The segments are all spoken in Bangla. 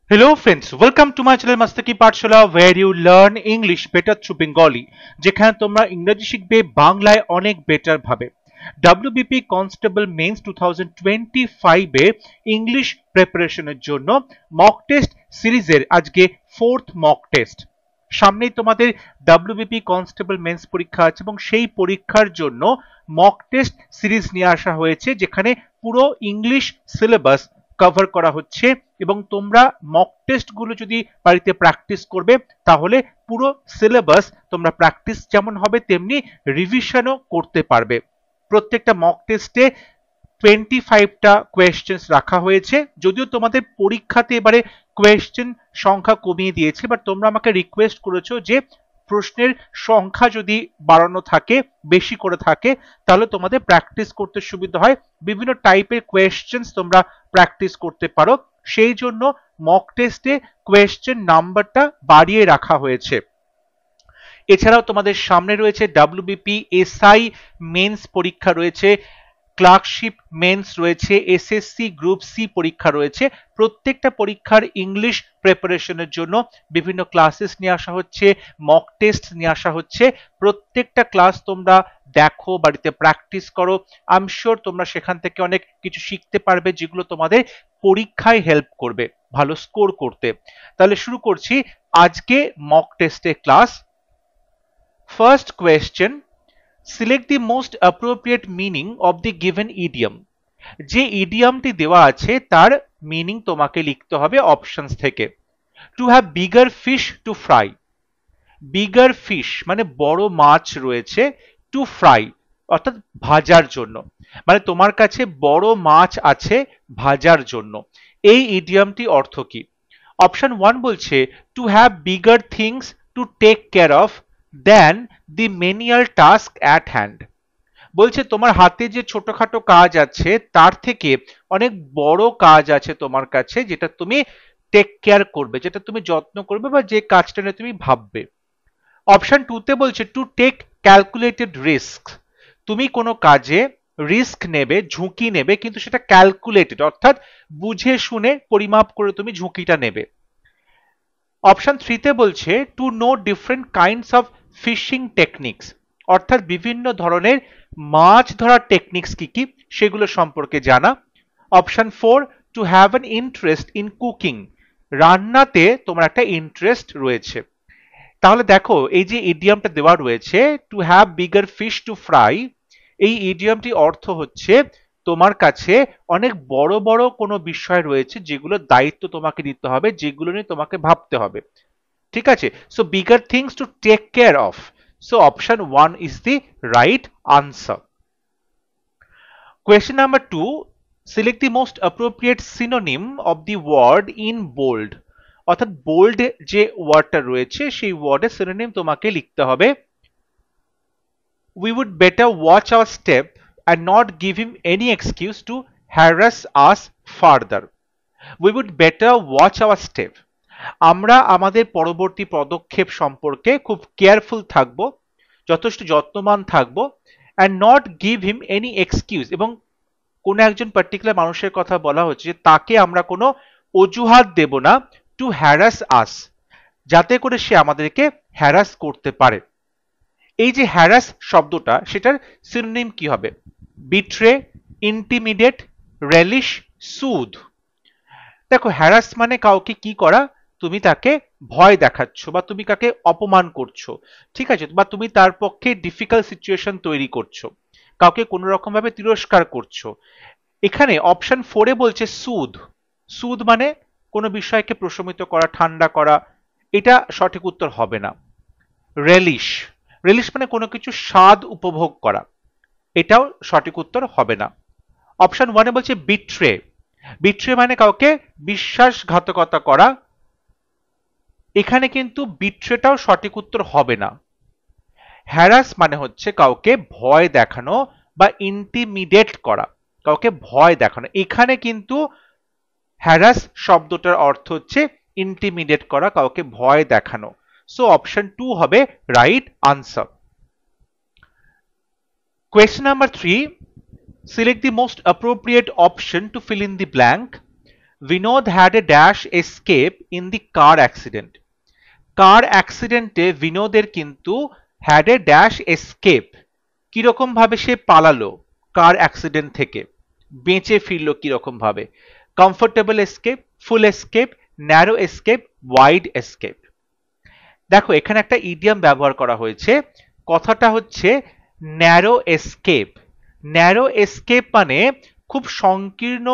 Hello friends, welcome to my channel Mastaki Pathshala where you learn English better through Bengali যেখানে তোমরা ইংরেজি শিখবে বাংলায় অনেক বেটার ভাবে। WBP কনস্টেবল মেন্স 2025 এ ইংলিশ প্রিপারেশনের জন্য মক টেস্ট সিরিজের আজকে ফোর্থ মক টেস্ট। সামনেই তোমাদের WBP কনস্টেবল মেন্স পরীক্ষা আছে এবং সেই পরীক্ষার জন্য মক টেস্ট সিরিজ নিয়ে আসা হয়েছে যেখানে পুরো ইংলিশ সিলেবাস কভার করা হচ্ছে এবং তোমরা মক টেস্ট গুলো যদি বাড়িতে প্র্যাকটিস করবে তাহলে পুরো সিলেবাস তোমরা প্র্যাকটিস যেমন হবে তেমনি রিভিশনও করতে পারবে। প্রত্যেকটা মক টেস্টে 25টা কোয়েশ্চেন্স রাখা হয়েছে, যদিও তোমাদের পরীক্ষাতে এবারে কোয়েশ্চেন সংখ্যা কমিয়ে দিয়েছে, বাট তোমরা আমাকে রিকোয়েস্ট করেছো যে প্রশ্নের সংখ্যা যদি বাড়ানো থাকে, বেশি করে থাকে, তাহলে তোমাদের প্র্যাকটিস করতে সুবিধা হয়, বিভিন্ন টাইপের কোয়েশ্চেন্স তোমরা প্র্যাকটিস করতে পারো। সেই জন্য মক টেস্টে কোয়েশ্চেন নাম্বারটা বাড়িয়ে রাখা হয়েছে। এছাড়াও তোমাদের সামনে রয়েছে WBP SI মেন্স পরীক্ষা রয়েছে, ক্লার্কশিপ মেন্স রয়েছে, SSC গ্রুপ সি পরীক্ষা রয়েছে। প্রত্যেকটা পরীক্ষার ইংলিশ প্রিপারেশনের জন্য বিভিন্ন ক্লাসেস নিয়ে আসা হচ্ছে, মক টেস্ট নিয়ে আসা হচ্ছে। প্রত্যেকটা ক্লাস তোমরা দেখো, বাড়িতে প্র্যাকটিস করো। আই এম শিওর তোমরা সেখান থেকে অনেক কিছু শিখতে পারবে যেগুলো তোমাদের পরীক্ষায় হেল্প করবে ভালো স্কোর করতে। তাহলে শুরু করছি আজকে মক টেস্টের class. First question, select the most appropriate meaning of the given idiom। যে ইডিয়ামটি দেওয়া আছে তার মিনিং তোমাকে লিখতে হবে অপশনস থেকে। Two have bigger fish two fry, bigger fish মানে বড় মাছ রয়েছে, টু ফ্রাই অর্থাৎ ভাজার জন্য, মানে তোমার কাছে বড় মাছ আছে ভাজার জন্য। এই ইডিয়ামটি অর্থ কি? অপশন 1 বলছে to have bigger things to take care of then the menial task at hand. বলছে তোমার হাতে যে ছোটখাটো কাজ আছে তার থেকে অনেক বড় কাজ আছে তোমার কাছে, যেটা তুমি টেক কেয়ার করবে, যেটা তুমি যত্ন করবে, বা যে কাজটা নিয়ে তুমি ভাববে। অপশন 2 তে বলছে টু টেক ক্যালকুলেটেড রিস্ক, তুমি কোনো কাজে রিস্ক নেবে, ঝুঁকি নেবে, কিন্তু সেটা ক্যালকুলেটেড অর্থাৎ বুঝে শুনে পরিমাপ করে তুমি ঝুঁকিটা নেবে। অপশন 3 তে বলছে to know different kinds of fishing techniques, অর্থাৎ বিভিন্ন ধরনের মাছ ধরার টেকনিক্স কি কি সেগুলো সম্পর্কে জানা। Option 4 to have an interest in cooking, রান্নাতে তোমার একটা ইন্টারেস্ট রয়েছে। তাহলে দেখো এই যে ইডিয়ামটা দেওয়া রয়েছে two have bigger fish two fry, এই ইডিয়ামটি অর্থ হচ্ছে তোমার কাছে অনেক বড় বড় কোনো বিষয় রয়েছে যেগুলোর দায়িত্ব তোমাকে নিতে হবে, যেগুলো নিয়ে তোমাকে ভাবতে হবে। ঠিক আছে, so bigger things to take care of, so option 1 is the right answer. Question number 2, select the most appropriate synonym of the word in bold, অর্থাৎ বোল্ড যে ওয়ার্ডটা রয়েছে সেই ওয়ার্ডের সিনোনিম তোমাকে লিখতে হবে। We would better watch our step and not give him any excuse to harass us further. We would better watch our step, আমরা আমাদের পরবর্তী পদক্ষেপ সম্পর্কে খুব কেয়ারফুল থাকব, যথেষ্ট যত্নবান থাকব, and not give him any excuse, এবং কোনো একজন পার্টিকুলার মানুষের কথা বলা হচ্ছে যে তাকে আমরা কোনো অজুহাত দেব না, টু হ্যারাস আস, যাতে করে সে আমাদেরকে হ্যারাস করতে পারে। এই যে হ্যারাস শব্দটা সেটার সিনোনিম কি হবে? বিট্রে, ইন্টিমিডেট, রেলিশ, সুদ। দেখো হ্যারাস মানে কাউকে কি করা, তুমি তাকে ভয় দেখাচ্ছ বা তুমি কাকে অপমান করছো, ঠিক আছে, বা তুমি তার পক্ষে ডিফিকাল্ট সিচুয়েশন তৈরি করছো, কাউকে কোনো রকম ভাবে তিরস্কার করছো। এখানে অপশন 4 এ বলছে সুদ, সুদ মানে কোনো বিষয়কে প্রশমিত করা, ঠান্ডা করা, এটা সঠিক উত্তর হবে না। রেলিশ, রিলিশ মানে কোনো কিছু স্বাদ উপভোগ করা, এটাও সঠিক উত্তর হবে না। অপশন 1 এ বলছে বিট্রে, বিট্রে মানে কাউকে বিশ্বাসঘাতকতা করা, এখানে কিন্তু বিট্রেটাও সঠিক উত্তর হবে না। হ্যারাস মানে হচ্ছে কাউকে ভয় দেখানো বা ইন্টিমিডেট করা, কাউকে ভয় দেখানো, এখানে কিন্তু হ্যারাস শব্দটার অর্থ হচ্ছে ইন্টিমিডেট করা, কাউকে ভয় দেখানো। সো অপশন 2 হবে right answer. Question number 3, select the most appropriate option to fill in the blank. Vinod had a dash escape in the car accident. কার অ্যাক্সিডেন্টে বিনোদের কিন্তু হ্যাড এ ড্যাশ এসকেপ, কিরকম ভাবে সে পালালো কার অ্যাক্সিডেন্ট থেকে, বেঁচে ফিরলো কিরকম ভাবে, comfortable escape, full escape, narrow escape, wide escape. দেখো এখানে একটা ইডিয়াম ব্যবহার করা হয়েছে, কথাটা হচ্ছে ন্যারো এসকেপ। ন্যারো এসকেপ মানে খুব সংকীর্ণ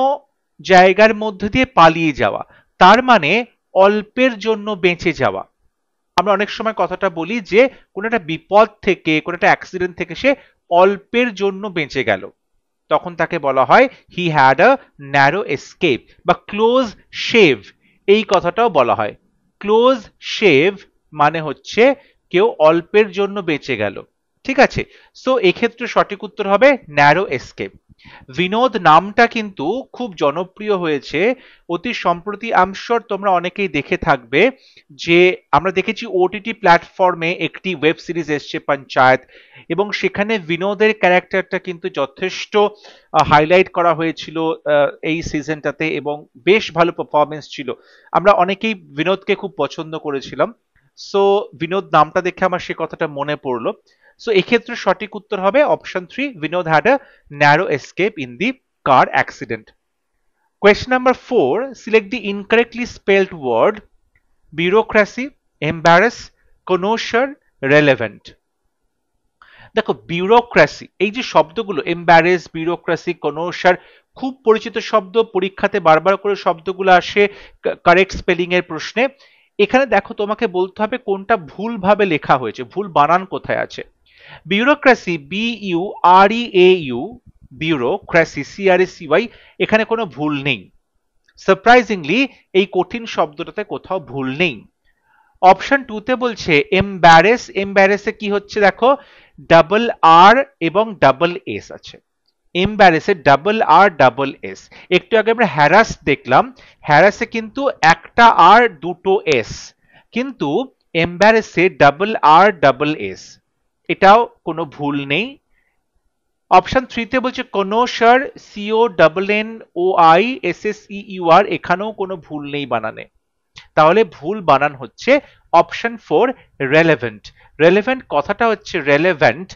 জায়গার মধ্যে দিয়ে পালিয়ে যাওয়া, তার মানে অল্পের জন্য বেঁচে যাওয়া। আমরা অনেক সময় কথাটা বলি যে কোনো একটা বিপদ থেকে, কোনো একটা অ্যাক্সিডেন্ট থেকে সে অল্পের জন্য বেঁচে গেল, তখন তাকে বলা হয় he had a narrow escape বা ক্লোজ শেভ, এই কথাটাও বলা হয়। ক্লোজ শেভ মানে হচ্ছে কেউ অল্পের জন্য বেঁচে গেল, ঠিক আছে। সো এক্ষেত্রে সঠিক উত্তর হবে ন্যারো এসকেপ। বিনোদ নামটা কিন্তু খুব জনপ্রিয় হয়েছে অতি সম্প্রতি। আমশোর তোমরা অনেকেই দেখে থাকবে যে আমরা দেখেছি ওটিটি প্ল্যাটফর্মে একটি ওয়েব সিরিজ এসছে পঞ্চায়েত, এবং সেখানে বিনোদের ক্যারেক্টারটা কিন্তু যথেষ্ট হাইলাইট করা হয়েছিল এই সিজনটাতে, এবং বেশ ভালো পারফরমেন্স ছিল। আমরা অনেকেই বিনোদকে খুব পছন্দ করেছিলাম। সো বিনোদ নামটা দেখে আমার সে কথাটা মনে পড়লো। সো এক্ষেত্রে সঠিক উত্তর হবে option 3, Vinod had a narrow escape in the car accident. Question number 4, select the incorrectly spelled word bureaucracy, embarrass, connoisseur, relevant. দেখো বিউরোক্রাসি, এই যে শব্দগুলো এম্বারেস, বিউরোক্রাসি, কনোসার, খুব পরিচিত শব্দ, পরীক্ষাতে বারবার করে শব্দগুলো আসে কারেক্ট স্পেলিং এর প্রশ্নে। এখানে দেখো তোমাকে বলতে হবে কোনটা ভুলভাবে লেখা হয়েছে, ভুল বানান কোথায় আছে। বিউরোক্রাসি BUREAU, বিউরোক্রাসি CRACY, এখানে কোনো ভুল নেই। সারপ্রাইজিংলি এই কঠিন শব্দটাতে কোথাও ভুল নেই। অপশন 2 তে বলছে এম্বারেস, এম্বারেসে কি হচ্ছে দেখো ডাবল আর এবং ডাবল এস আছে। এম্বারেসে ডাবল আর ডাবল এস। একটু আগে আমরা হ্যারাস দেখলাম, হ্যারাসে কিন্তু একটা আর দুটো এস, কিন্তু এম্বারেসে ডাবল আর ডাবল এস, এটাও কোনো ভুল নেই। অপশন 3 তে বলছে কনোসার, CONNOISSEUR, এখানেও কোনো ভুল নেই বানানে। তাহলে ভুল বানান হচ্ছে অপশন 4 রেলেভেন্ট। রেলেভেন্ট কথাটা হচ্ছে রেলেভেন্ট,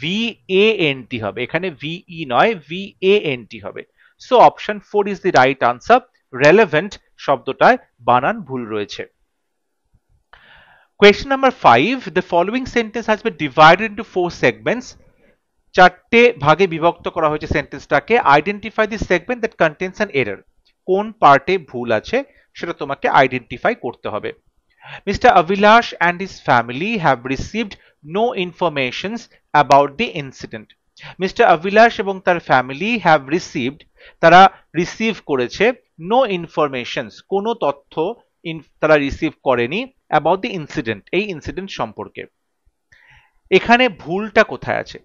VANT হবে, এখানে VE নয়, VANT হবে। So option 4 is the right answer. Relevant শব্দটায় বানান ভুল রয়েছে। Question number 5, the following sentence has been divided into 4 segments. চারটে ভাগে বিভক্ত করা হয়েছে সেন্টেন্সটাকে। Identify the segment that contains an error, কোন পার্টে ভুল আছে সেটা তোমাকে আইডেন্টিফাই করতে হবে। Mr. Avilash and his family have received no informations about the incident. Mr. Avilash এবং তার ফ্যামিলি have received, তারা রিসিভ করেছে, no informations, কোনো তথ্য তারা রিসিভ করেনি about the incident, এই ইনসিডেন্ট সম্পর্কে। এখানে ভুলটা কোথায় আছে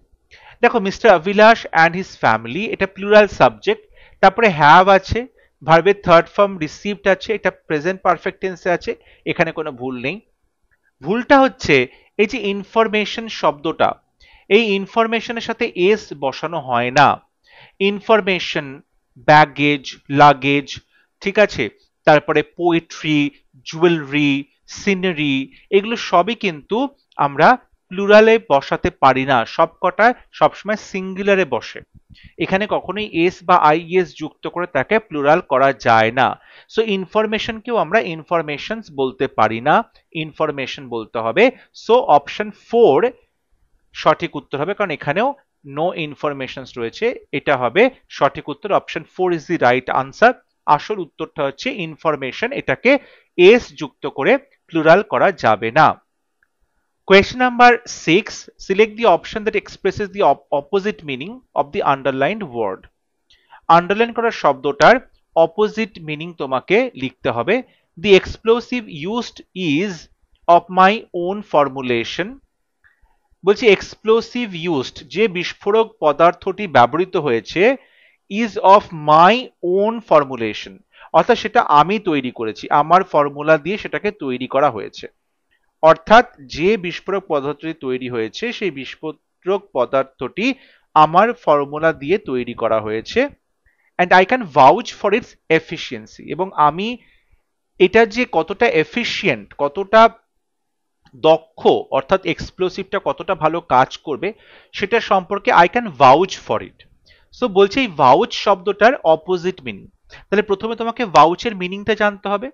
দেখো, mister Abhilash and his family, এটা প্লুরাল সাবজেক্ট, তারপরে হ্যাভ আছে, ভার্বের থার্ড ফর্ম রিসিভড আছে, এটা প্রেজেন্ট পারফেক্ট টেন্সে আছে, এখানে কোনো ভুল নেই। ভুলটা হচ্ছে এই যে ইনফরমেশন শব্দটা, এই ইনফরমেশনের সাথে এস বসানো হয় না। ইনফরমেশন, ব্যাগেজ, লাগেজ, ঠিক আছে, তারপরে পোয়েট্রি, জুয়েলারি, সিনারি, এগুলো সবই কিন্তু আমরা প্লুরালে বসাতে পারি না, সবকটা সবসময় সিঙ্গুলারে বসে। এখানে কখনোই এস বা আইএস যুক্ত করে তাকে প্লুরাল করা যায় না। সো ইনফরমেশনকেও আমরা ইনফরমেশনস বলতে পারি না, ইনফরমেশন বলতে হবে। সো অপশন 4 সঠিক উত্তর হবে, কারণ এখানেও নো ইনফরমেশনস রয়েছে, এটা হবে সঠিক উত্তর। Option 4 is the right answer. আসল উত্তরটা হচ্ছে ইনফরমেশন, এটাকে এস যুক্ত করে প্লুরাল করা যাবে না। Question number 6, select the option that expresses the opposite meaning of the underlined word. Underline করা শব্দটার অপোজিট মিনিং তোমাকে লিখতে হবে। The explosive used is of my own formulation. বলছি এক্সপ্লোসিভ ইউজড, যে বিস্ফোরক পদার্থটি ব্যবহৃত হয়েছে, is of my own formulation, অর্থাৎ সেটা আমি তৈরি করেছি, আমার ফর্মুলা দিয়ে সেটাকে তৈরি করা হয়েছে। অর্থাৎ যে বিস্ফোরক পদার্থটি তৈরি হয়েছে সেই বিস্ফোরক পদার্থটি আমার ফর্মুলা দিয়ে তৈরি করা হয়েছে। And I can ভাউচ for its efficiency, এবং আমি এটা যে কতটা এফিশিয়েন্ট, কতটা দক্ষ, অর্থাৎ এক্সপ্লোসিভটা কতটা ভালো কাজ করবে সেটা সম্পর্কে I can ভাউচ for it. So বলছে এই ভাউচ শব্দটার অপোজিট মিনিং। তাহলে প্রথমে তোমাকে ভাউচের মিনিংটা জানতে হবে।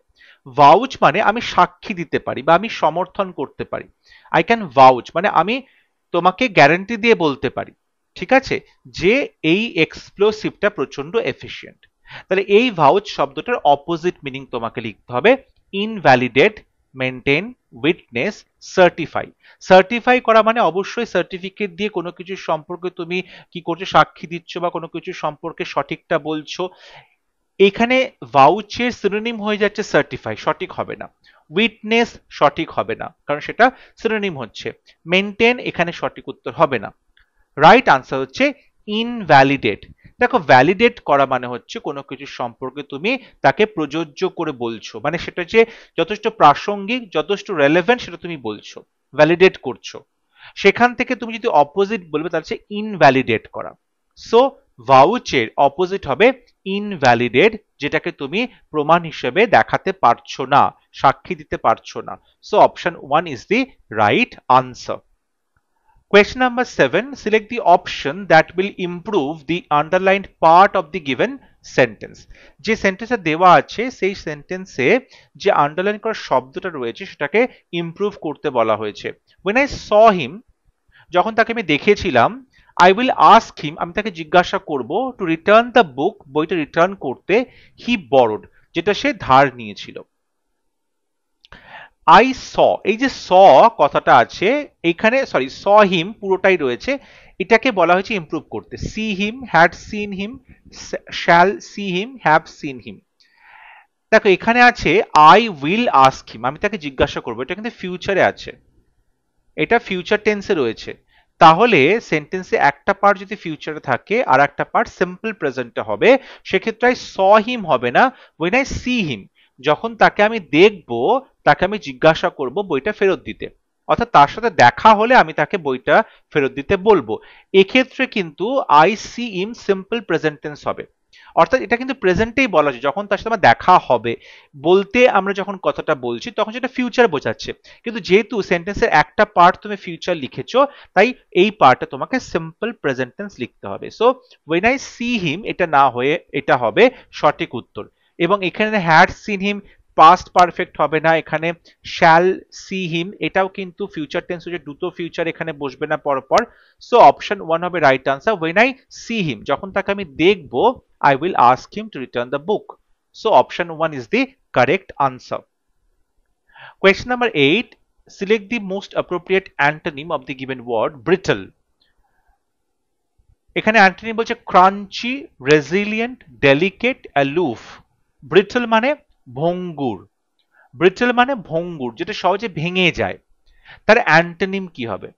ভাউচ মানে আমি সাক্ষী দিতে পারি বা আমি সমর্থন করতে পারি। আই ক্যান ভাউচ মানে আমি তোমাকে গ্যারান্টি দিয়ে বলতে পারি, ঠিক আছে, যে এই এক্সপ্লোসিভটা প্রচন্ড এফিশিয়েন্ট। তাহলে এই ভাউচ শব্দটার অপোজিট মিনিং তোমাকে লিখতে হবে invalidate, maintain, witness, certify. Certify করা মানে অবশ্যই সার্টিফিকেট দিয়ে কোনো কিছু সম্পর্কে তুমি কি করছো, সাক্ষী দিচ্ছ বা কোনো কিছু সম্পর্কে সঠিকটা বলছো। এখানে ভাউচের সিনোনিম হয়ে যাচ্ছে সার্টিফাই, সঠিক হবে না। উইটনেস সঠিক হবে না, কারণ সেটা সিনোনিম হচ্ছে। মেনটেন এখানে সঠিক উত্তর হবে না। রাইট আনসার হচ্ছে ইনভ্যালিডেট। দেখো ভ্যালিডেট করা মানে হচ্ছে কোনো কিছু সম্পর্কে তুমি তাকে প্রযোজ্য করে বলছো, মানে সেটা যে যথেষ্ট প্রাসঙ্গিক, যথেষ্ট রেলেভেন্ট সেটা তুমি বলছো, ভ্যালিডেট করছো। সেখান থেকে তুমি যদি অপোজিট বলবে তাহলে হচ্ছে ইনভ্যালিডেট করা। সো ভাউচের অপোজিট হবে ইনভ্যালিডেট, যেটাকে তুমি প্রমাণ হিসেবে দেখাতে পারছো না, সাক্ষী দিতে পারছো না। So option 1 is the right answer. Question number 7. Select the option that will improve the underlined part of the given sentence. যে সেন্টেন্সে দেওয়া আছে সেই সেন্টেন্সে যে আন্ডারলাইন করা শব্দটা রয়েছে সেটাকে ইমপ্রুভ করতে বলা হয়েছে। When I saw him, যখন তাকে আমি দেখেছিলাম, I will ask him, আমি তাকে জিজ্ঞাসা করব, to return the book, বইটা রিটার্ন করতে, he borrowed, যেটা সে ধার নিয়েছিল। আই স, এই যে স কথাটা আছে এখানে, সরি স হিম পুরোটাই রয়েছে, এটাকে বলা হয়েছে ইমপ্রুভ করতে। See him, had seen him, shall see him, have seen him. দেখো এখানে আছে আই উইল আস্ক হিম, আমি তাকে জিজ্ঞাসা করবো, এটা কিন্তু ফিউচারে আছে, এটা ফিউচার টেন্সে রয়েছে। তাহলে সেন্টেন্সে একটা পার্ট যদি ফিউচারে থাকে আর একটা পার্ট সিম্পল প্রেজেন্টে হবে, সেক্ষেত্রে আই স হিম হবে না, when I see him, যখন তাকে আমি দেখবো তাকে আমি জিজ্ঞাসা করব বইটা ফেরত দিতে, অর্থাৎ তার সাথে দেখা হলে আমি তাকে বইটা ফেরত দিতে বলবো। এক্ষেত্রে কিন্তু I see him simple present tense হবে, অর্থাৎ এটা কিন্তু প্রেজেন্টেই বলা হচ্ছে, যখন তার সাথে আমার দেখা হবে বলতে আমরা যখন কথাটা বলছি তখন সেটা ফিউচার বোঝাচ্ছে। কিন্তু যেহেতু সেন্টেন্সের একটা পার্ট তুমি ফিউচার লিখেছো, তাই এই পার্টটা তোমাকে সিম্পল প্রেজেন্ট টেন্স লিখতে হবে। So when I see him এটা না হয়ে এটা হবে সঠিক উত্তর। এবং এখানে had seen him past perfect হবে না, এখানে শ্যাল সি হিম এটাও কিন্তু ফিউচার টেন্স হচ্ছে, দুটো ফিউচার এখানে বসবে না পরপর। সো অপশন 1 হবে right answer, when I see him, যখন তাকে আমি দেখবো I will ask him to return the book. So option 1 is the correct answer. Question number 8. Select the most appropriate antonym of the given word brittle. এখানে অ্যান্টোনিম বলছে crunchy, resilient, delicate, aloof. Brittle মানে ভঙ্গুর, ব্রিটল মানে ভঙ্গুর, যেটা সহজে ভেঙে যায়। তার অ্যান্টোনিম কি হবে?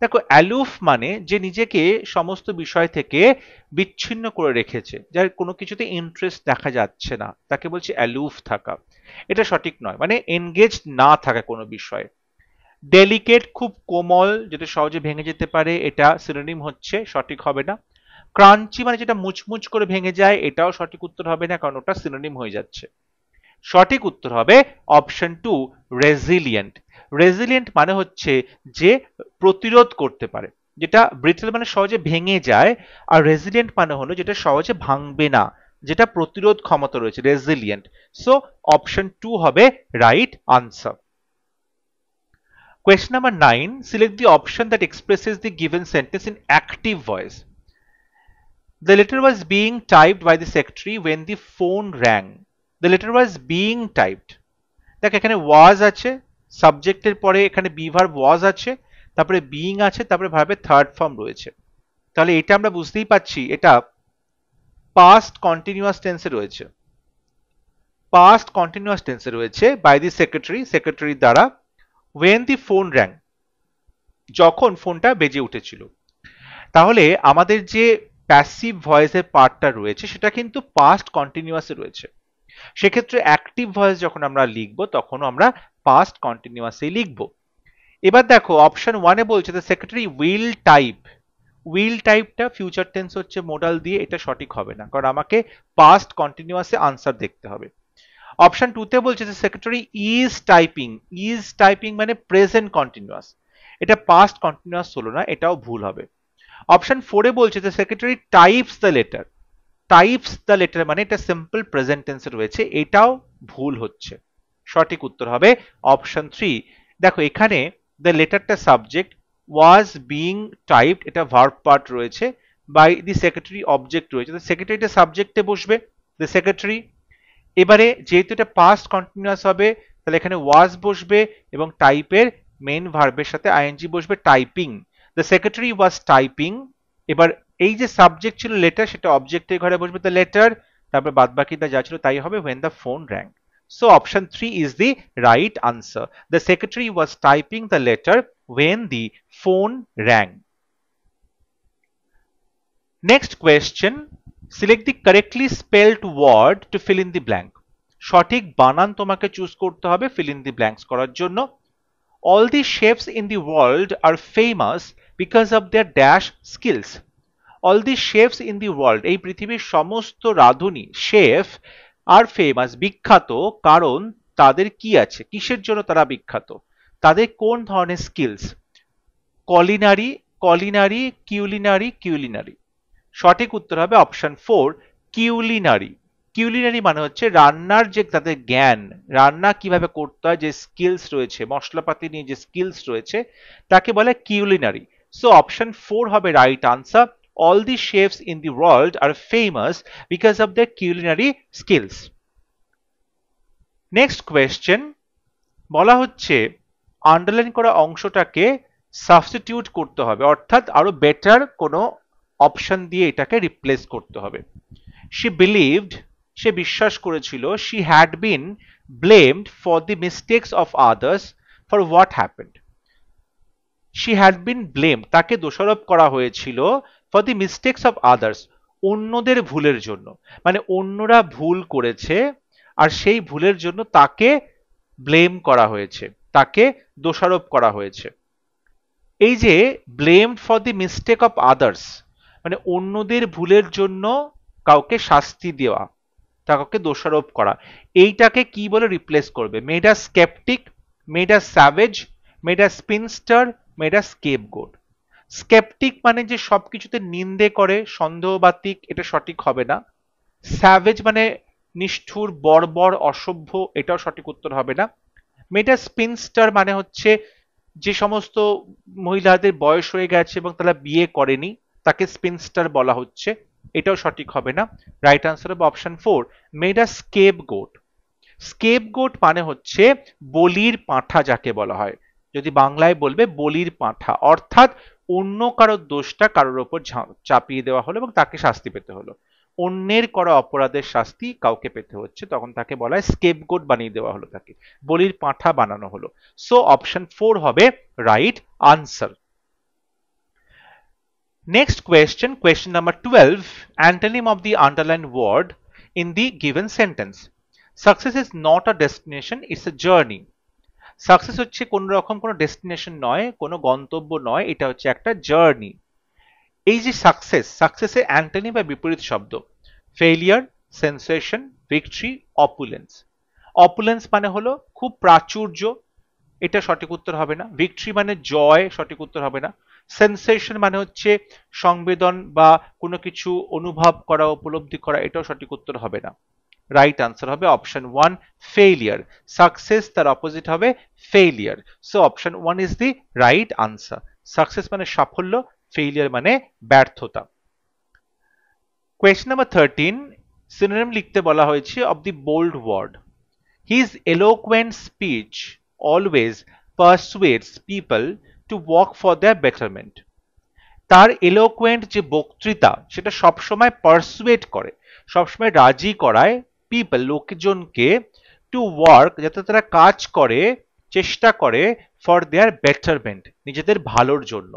দেখো অ্যালুফ মানে যে নিজেকে সমস্ত বিষয় থেকে বিচ্ছিন্ন করে রেখেছে, যার কোনো কিছুতে ইন্টারেস্ট দেখা যাচ্ছে না, তাকে বলছে অ্যালুফ থাকা। এটা সঠিক নয়, মানে এনগেজ না থাকা কোনো বিষয়ে। ডেলিকেট খুব কোমল, যেটা সহজে ভেঙে যেতে পারে, এটা সিনোনিম হচ্ছে, সঠিক হবে না। ক্রাঞ্চি মানে যেটা মুচমুচ করে ভেঙে যায়, এটাও সঠিক উত্তর হবে না, কারণ ওটা সিনোনিম হয়ে যাচ্ছে। সঠিক উত্তর হবে অপশন 2 রেজিলিয়েন্ট। রেজিলিয়েন্ট মানে হচ্ছে যে প্রতিরোধ করতে পারে, যেটা ব্রিটল মানে সহজে ভেঙে যায়, আর রেজিলিয়েন্ট মানে হলো যেটা সহজে ভাঙবে না, যেটা প্রতিরোধ ক্ষমতা রয়েছে, রেজিলিয়েন্ট। সো অপশন 2 হবে right answer. Question number 9. Select the option that expresses the given sentence in active voice. The letter was being typed by the secretary when the phone rang. The letter was being typed. দেখ এখানে was আছে, সাবজেক্টের পরে এখানে বি ভার্ব was আছে, তারপরে being আছে, তারপরে ভার্বের থার্ড ফর্ম রয়েছে। তাহলে এটা আমরা বুঝতেই পাচ্ছি এটা পাস্ট কন্টিনিউয়াস টেন্সে রয়েছে, পাস্ট কন্টিনিউয়াস টেন্সে রয়েছে বাই দি সেক্রেটারি, সেক্রেটারির দ্বারা। when the phone rang, যখন ফোনটা বেজে উঠেছিল। তাহলে আমাদের যে প্যাসিভ ভয়েসের পার্টটা রয়েছে সেটা কিন্তু পাস্ট কন্টিনিউয়াসে রয়েছে, সেক্ষেত্রে অ্যাক্টিভ ভয়েস যখন আমরা লিখবো তখনও আমরা পাস্ট কন্টিনিউয়াসেই লিখবো। এবার দেখো অপশন 1 এ বলছে the secretary will type, will টাইপটা ফিউচার টেন্স হচ্ছে মোডাল দিয়ে, এটা সঠিক হবে না, কারণ আমাকে পাস্ট কন্টিনিউয়াসে আনসার দেখতে হবে। অপশন 2 তে বলছে যে সেক্রেটারি ইজ টাইপিং মানে প্রেজেন্ট কন্টিনিউয়াস, এটা পাস্ট কন্টিনিউয়াস হলো না, এটাও ভুল হবে। অপশন 4 এ বলছে যে সেক্রেটারি টাইপস দ্য লেটার মানে এটা সিম্পল প্রেজেন্ট টেন্সে রয়েছে, এটাও ভুল হচ্ছে। সঠিক উত্তর হবে অপশন 3। দেখো এখানে দ্য লেটারটা সাবজেক্ট, ওয়াজ বিং টাইপড এটা ভার্ব পার্ট রয়েছে, বাই দি সেক্রেটারি অবজেক্ট রয়েছে, তো সেক্রেটারিটা সাবজেক্টে বসবে, দ্য সেক্রেটারি। এবারে যেহেতু এটা পাস্ট কন্টিনিউয়াস হবে তাহলে এখানে ওয়াজ বসবে এবং টাইপের মেইন ভার্বের সাথে আইএনজি বসবে, typing, the secretary was typing. এবার এই যে সাবজেক্ট ছিল লেটার, সেটা অবজেক্টের ঘরে বসবে, দ্য লেটার, তারপর বাদ বাকিটা যা ছিল তাই হবে when the phone rang. So option 3 is the right answer. The secretary was typing the letter when the phone rang. Next question, select the correctly spelled word to fill in the blank. সঠিক বানান তোমাকে চুজ করতে হবে fill in the blanks করার জন্য। All the chefs in the world are famous because of their dash skills. All the chefs in the world, এই পৃথিবীর সমস্ত রাঁধুনি শেফ আর ফেমাস বিখ্যাত, কারণ তাদের কি আছে, কিসের জন্য তারা বিখ্যাত, তাদের কোন ধরনের স্কিলস, কলিনারি কিউলিনারি। সঠিক উত্তর হবে অপশন 4 কিউলিনারি মানে হচ্ছে রান্নার যে তাদের জ্ঞান, রান্না কিভাবে করতে হয় যে স্কিলস রয়েছে, মশলাপাতি নিয়ে যে স্কিলস রয়েছে তাকে বলে কিউলিনারি। সো অপশন 4 হবে right answer. All the chefs in the world are famous because of their culinary skills. Next question, বলা হচ্ছে আন্ডারলাইন করা অংশটাকে সাবস্টিটিউট করতে হবে, অর্থাৎ আরো বেটার কোনো অপশন দিয়ে এটাকে রিপ্লেস করতে হবে। She believed, সে বিশ্বাস করেছিল, she had been blamed for the mistakes of others for what happened. She had been blamed, তাকে দোষারোপ করা হয়েছিল for the mistakes of others, অন্যদের ভুলের জন্য, মানে অন্যরা ভুল করেছে আর সেই ভুলের জন্য তাকে ব্লেম করা হয়েছে, তাকে দোষারোপ করা হয়েছে। এই যে blamed for the mistake of others মানে অন্যদের ভুলের জন্য কাউকে শাস্তি দেওয়া, কাউকে দোষারোপ করা, এইটাকে কি বলে রিপ্লেস করবে? Made a skeptic, made a savage, made a spinster, made a scapegoat. Skeptic মানে যে সবকিছুতে নিন্দে করে, সন্দেহবাতিক, এটা সঠিক হবে না। স্যাভেজ মানে নিষ্ঠুর, বর্বর, অসভ্য, এটাও সঠিক উত্তর হবে না। মেড আ স্পিনস্টার মানে হচ্ছে যে সমস্ত মহিলাদের বয়স হয়ে গেছে এবং তারা বিয়ে করেনি তাকে স্পিনস্টার বলা হচ্ছে, এটাও সঠিক হবে না। রাইট আনসার হবে option 4 made a scapegoat. Scapegoat মানে হচ্ছে বলির পাঁঠা যাকে বলা হয়, যদি বাংলায় বলবে বলির পাঁঠা, অর্থাৎ অন্য কারোর দোষটা কারোর ওপর চাপিয়ে দেওয়া হলো এবং তাকে শাস্তি পেতে হলো, অন্যের করা অপরাধের শাস্তি কাউকে পেতে হচ্ছে, তখন তাকে বলা হয় স্কেপগোট বানিয়ে দেওয়া হলো, তাকে বলির পাঁঠা বানানো হলো। সো অপশন 4 হবে right answer. Next question, question number 12, antonym of the underlined word in the given sentence. Success is not a destination, it's a journey. Success হচ্ছে কোন রকম কোনো ডেস্টিনেশন নয়, কোনো গন্তব্য নয়, এটা হচ্ছে একটা জার্নি। এই যে সাকসেসের অ্যান্টনি বা বিপরীত শব্দ, failure, sensation, victory, opulence. Opulence মানে হলো খুব প্রাচুর্য, এটা সঠিক উত্তর হবে না। ভিক্টরি মানে জয়, সঠিক উত্তর হবে না। সেন্সেশন মানে হচ্ছে সংবেদন বা কোনো কিছু অনুভব করা, উপলব্ধি করা, এটাও সঠিক উত্তর হবে না। রাইট আনসার হবে অপশন 1 ফেলিয়ার। সাকসেস তার অপোজিট হবে failure. So option 1 is the right answer. Success মানে সাফল্য, ফেলিয়ার মানে ব্যর্থতা। কোয়েশ্চন নাম্বার 13, সিনোনিম লিখতে বলা হয়েছে of the bold word. His eloquent speech always persuades people to work for their betterment. তার এলোকুয়েন্ট যে বক্তৃতা সেটা সবসময় পারসুয়েট করে, সবসময় রাজি করায় পিপল লোকজনকে টু ওয়ার্ক যাতে তারা কাজ করে, চেষ্টা করে ফর দেয়ার বেটারমেন্ট নিজেদের ভালোর জন্য।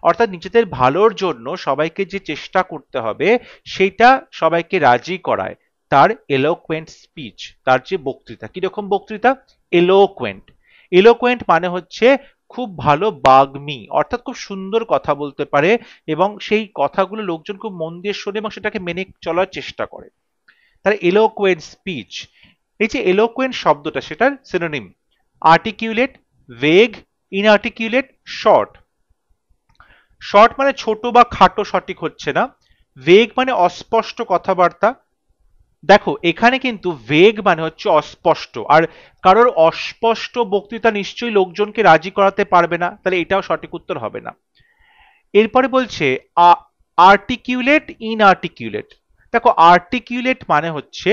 অর্থাৎ নিজেদের ভালোর জন্য সবাইকে যে চেষ্টা করতে হবে সেটা সবাইকে রাজি করায় তার এলোকুয়েন্ট স্পিচ, তার যে বক্তৃতা। কিরকম বক্তৃতা? এলোকুয়েন্ট। এলোকুয়েন্ট মানে হচ্ছে খুব ভালো বাগ্মী, অর্থাৎ খুব সুন্দর কথা বলতে পারে এবং সেই কথাগুলো লোকজন খুব মন দিয়ে শোনে এবং সেটাকে মেনে চলার চেষ্টা করে। তাহলে এলোকুয়েন্ট স্পিচ, এই যে এলোকুয়েন্ট শব্দটা সেটার সিনোনিম আর্টিকিউলেট, ভেগ, ইনআর্টিকিউলেট, শর্ট। শর্ট মানে ছোট বা খাটো, সঠিক হচ্ছে না। ভেগ মানে অস্পষ্ট কথাবার্তা। দেখো এখানে কিন্তু ভেগ মানে হচ্ছে অস্পষ্ট, আর কারোর অস্পষ্ট বক্তৃতা নিশ্চয়ই লোকজনকে রাজি করাতে পারবে না, তাহলে এটাও সঠিক উত্তর হবে না। এরপরে বলছে আর্টিকিউলেট, ইনআর্টিকিউলেট। দেখো আর্টিকিউলেট মানে হচ্ছে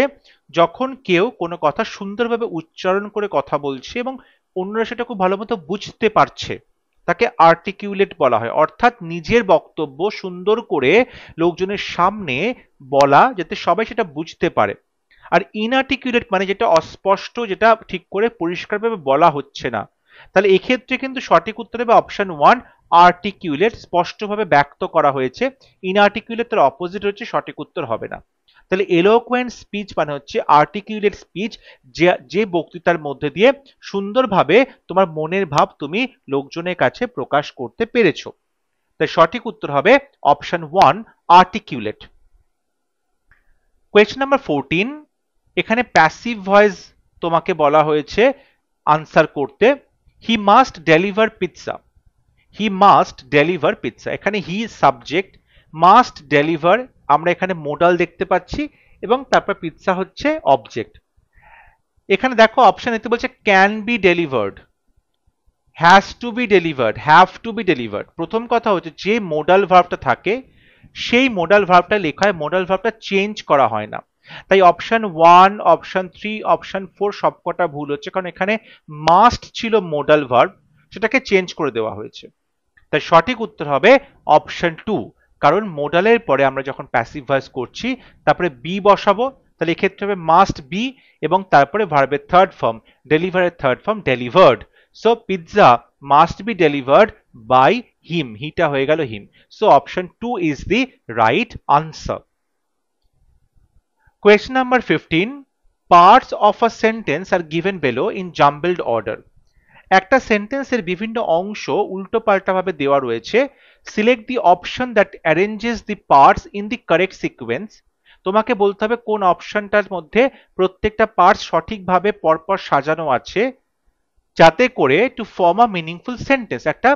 যখন কেউ কোনো কথা সুন্দরভাবে উচ্চারণ করে কথা বলছে এবং অন্যরা সেটা খুব ভালো মতো বুঝতে পারছে, তাকে আর্টিকিউলেট বলা হয়। অর্থাৎ নিজের বক্তব্য সুন্দর করে লোকজনের সামনে বলা যাতে সবাই সেটা বুঝতে পারে। আর ইনআর্টিকুলেট মানে যেটা অস্পষ্ট, যেটা ঠিক করে পরিষ্কারভাবে বলা হচ্ছে না। তাহলে এক্ষেত্রে কিন্তু সঠিক উত্তর হবে অপশন 1 আর্টিকুলেট, স্পষ্টভাবে ব্যক্ত করা হয়েছে। ইনআর্টিকুলেট তার অপোজিট হচ্ছে, সঠিক উত্তর হবে না। তাহলে এলোকুয়েন্ট স্পিচ মানে হচ্ছে আর্টিকুলেট স্পিচ, যে বক্তৃতার মধ্যে দিয়ে সুন্দরভাবে তোমার মনের ভাব তুমি লোকজনের কাছে প্রকাশ করতে পেরেছো। তাই সঠিক উত্তর হবে অপশন 1 আর্টিকুলেট। কোয়েশ্চেন নাম্বার 14, এখানে প্যাসিভ ভয়েস তোমাকে বলা হয়েছে আনসার করতে। He must deliver pizza, he must deliver pizza. এখানে হি সাবজেক্ট, মাস্ট ডেলিভার আমরা এখানে মোডাল দেখতে পাচ্ছি এবং তারপর পিৎজা হচ্ছে অবজেক্ট। এখানে দেখো অপশন এতে বলছে can be delivered, has to B delivered, have to B delivered. প্রথম কথা হচ্ছে যে মোডাল ভার্বটা থাকে সেই মোডাল ভার্বটা লেখা হয়, মোডাল ভার্বটা চেঞ্জ করা হয় না। তাই অপশন 1, অপশন 3, অপশন 4 সবকটা ভুল হচ্ছে, কারণ এখানে মাস্ট ছিল মোডাল ভার্ব, সেটাকে চেঞ্জ করে দেওয়া হয়েছে। তাই সঠিক উত্তর হবে অপশন 2, কারণ মোডালের পরে আমরা যখন প্যাসিভ ভয়েস করছি তারপরে বি বসাবো, তাহলে এক্ষেত্রে হবে মাস্ট বি এবং তারপরে ভার্বের থার্ড ফর্ম ডেলিভারের third form delivered. So pizza must be delivered by him, হিটা হয়ে গেল him. So option 2 is the right answer. Question number 15, parts of a sentence are given below in jumbled order. একটা সেন্টেন্সের বিভিন্ন অংশ উল্টো পাল্টা ভাবে দেওয়া রয়েছে। Select the option that arranges the parts in the correct sequence. তোমাকে বলতে হবে কোন অপশনটার মধ্যে প্রত্যেকটা পার্টস সঠিকভাবে পরপর সাজানো আছে, যাতে করে to form a meaningful sentence, একটা